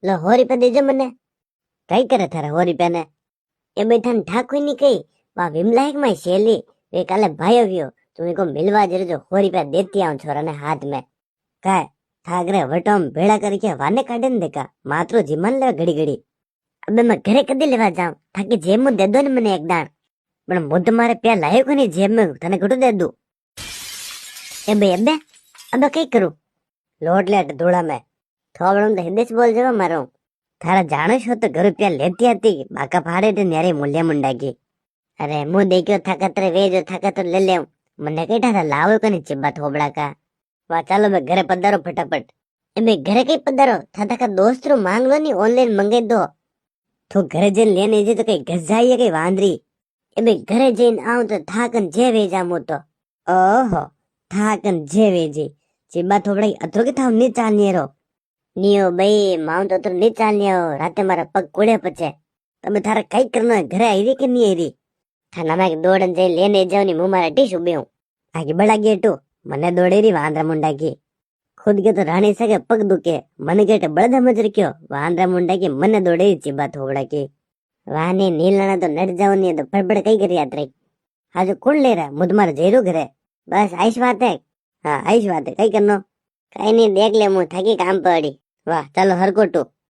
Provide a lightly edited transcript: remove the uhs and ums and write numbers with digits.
લો 100 રૂપિયા દેજો મને. કઈ કરે તારે 100 રૂપિયા ને? એ બેઠા ને ઠાકોર ની કઈ વા વિમલાયક માં શેલી એ કાલે ભાઈ આવ્યો તું કો મિલવા જજો 100 રૂપિયા દેતી આવું છોરા ને હાથ મેં કાય થાગરે વટોમ ભેળા કરી કે વાને કાઢે ને દેકા માત્ર જીમન લે ઘડી ઘડી. અબે મેં ઘરે કદી લેવા જાઉં થાકી જેમ દે દો ને મને એક દાણ પણ મુદ્દ મારે પ્યા લાયો કોની જેમ મેં તને ઘટું દે દઉં. અબે કઈ કરું લોટ લેટ ધોળા મેં થોબડું તો હિદેશ બોલ જવા મારો તારા જાણો છો તો ઘર રૂપિયા લેતી હતી બાકા ફાડે તે ન્યારે મૂલ્ય મુંડાગી. અરે હું દેખ્યો થાકતરે વેજો થાકતર લે લેવ મને કઈ ઠાતા લાવો કોની ચિબ્બા થોબડા કા. વાહ ચાલો બે ઘરે પધારો ફટાફટ. એ બે ઘરે કઈ પધારો થાતા કા દોસ્તરો માંગ લો ની ઓનલાઈન મંગાઈ દો તો ઘરે જઈને લેને જે તો કઈ ગજાઈએ કઈ વાંદરી. એ બે ઘરે જઈને આવું તો થાકન જે વેજા મો તો ઓહો થાકન જે વેજી ચિબ્બા થોબડા અત્રો કે થાવ ની ચાલ નીરો નિયો ભાઈ માઉન્ટ અત્ર ની ચાલ નિયો રાતે મારા પગ કોડે પચે તમે તારે કઈ કરનો ઘરે આવી કે નહીં આવી થાના માં દોડન જઈ લેને જાવ ની હું મારા ટીશ ઉભી હું આગે બળા ગે ટુ મને દોડેરી વાંદરા મુંડા કી ખુદ કે તો રાણી સકે પગ દુકે મને કે બળદા મજર કયો વાંદરા મુંડા કી મને દોડેરી ચીબા થોબડા કી વાને નીલણા તો નડ જાવ ની તો ફડફડ કઈ કરી યાત્રા હાજો કોણ લે રા મુદ મારે જઈરો ઘરે બસ આઈશ વાત હે. હા આઈશ વાત હે કઈ કરનો કઈ નહીં દેખ લે હું થાકી કામ પડી. વાહ ચાલો હરકોટું